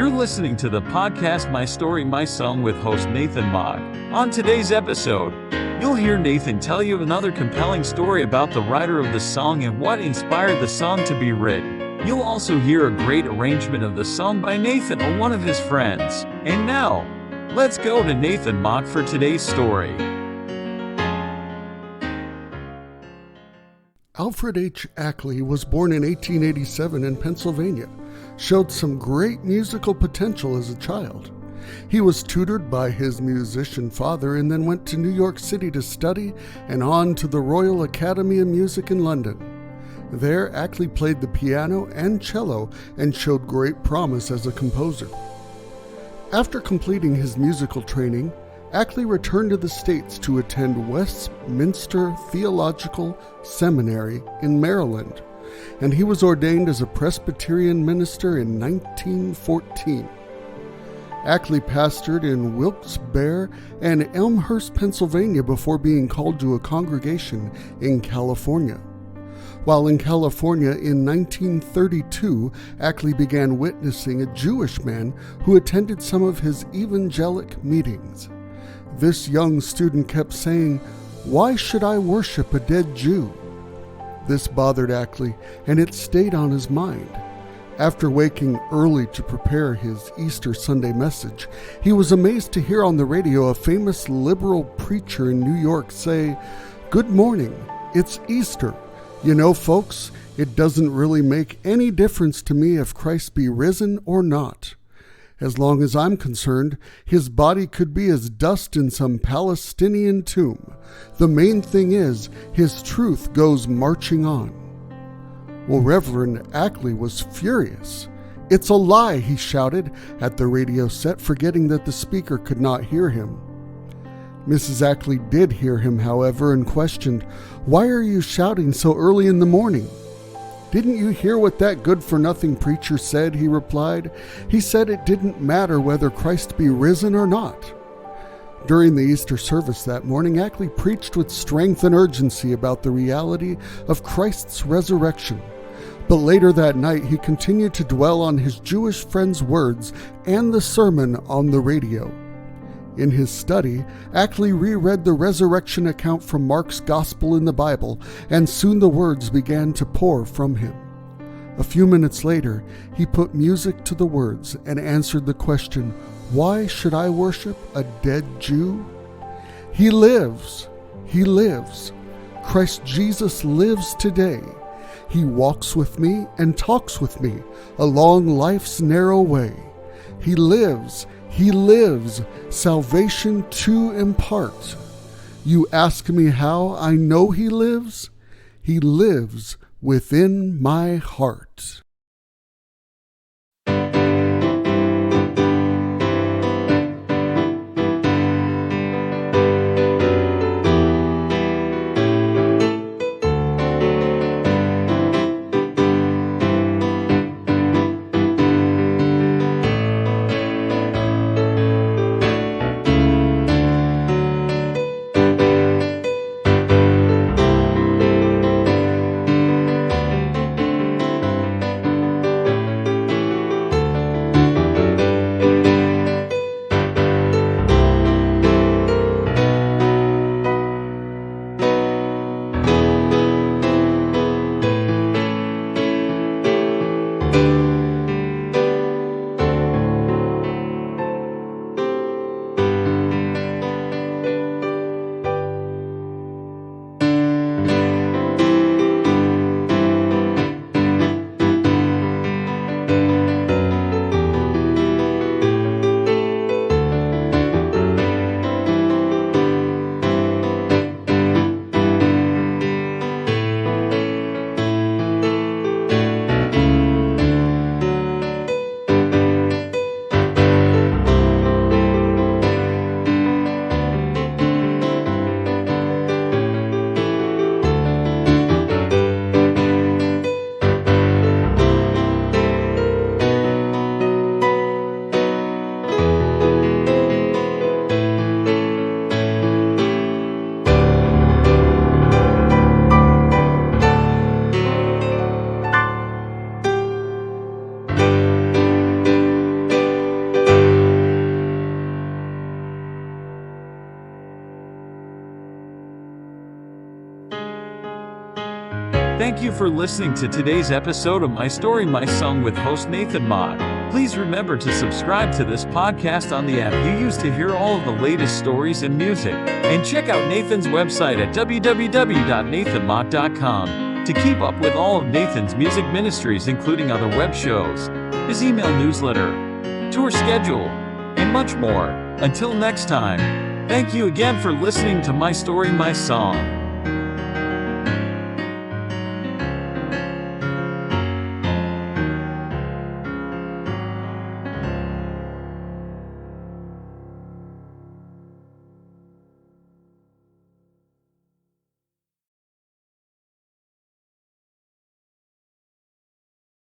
You're listening to the podcast My Story, My Song with host Nathan Maack. On today's episode, you'll hear Nathan tell you another compelling story about the writer of the song and what inspired the song to be written. You'll also hear a great arrangement of the song by Nathan or one of his friends. And now, let's go to Nathan Maack for today's story. Alfred H. Ackley was born in 1887 in Pennsylvania, showed some great musical potential as a child. He was tutored by his musician father and then went to New York City to study and on to the Royal Academy of Music in London. There, Ackley played the piano and cello and showed great promise as a composer. After completing his musical training, Ackley returned to the States to attend Westminster Theological Seminary in Maryland, and he was ordained as a Presbyterian minister in 1914. Ackley pastored in Wilkes-Barre and Elmhurst, Pennsylvania before being called to a congregation in California. While in California in 1932, Ackley began witnessing a Jewish man who attended some of his evangelic meetings. This young student kept saying, "Why should I worship a dead Jew?" This bothered Ackley, and it stayed on his mind. After waking early to prepare his Easter Sunday message, he was amazed to hear on the radio a famous liberal preacher in New York say, "Good morning, it's Easter. You know, folks, it doesn't really make any difference to me if Christ be risen or not. As long as I'm concerned, his body could be as dust in some Palestinian tomb. The main thing is, his truth goes marching on." Well, Reverend Ackley was furious. "It's a lie," he shouted at the radio set, forgetting that the speaker could not hear him. Mrs. Ackley did hear him, however, and questioned, "Why are you shouting so early in the morning?" "Didn't you hear what that good-for-nothing preacher said?" he replied. "He said it didn't matter whether Christ be risen or not." During the Easter service that morning, Ackley preached with strength and urgency about the reality of Christ's resurrection. But later that night, he continued to dwell on his Jewish friend's words and the sermon on the radio. In his study, Ackley reread the resurrection account from Mark's Gospel in the Bible, and soon the words began to pour from him. A few minutes later, he put music to the words and answered the question, "Why should I worship a dead Jew?" He lives. He lives. Christ Jesus lives today. He walks with me and talks with me along life's narrow way. He lives. He lives, salvation to impart. You ask me how I know he lives? He lives within my heart. Thank you for listening to today's episode of My Story, My Song with host Nathan Maack. Please remember to subscribe to this podcast on the app you use to hear all of the latest stories and music. And check out Nathan's website at www.nathanmaack.com to keep up with all of Nathan's music ministries, including other web shows, his email newsletter, tour schedule, and much more. Until next time, thank you again for listening to My Story, My Song.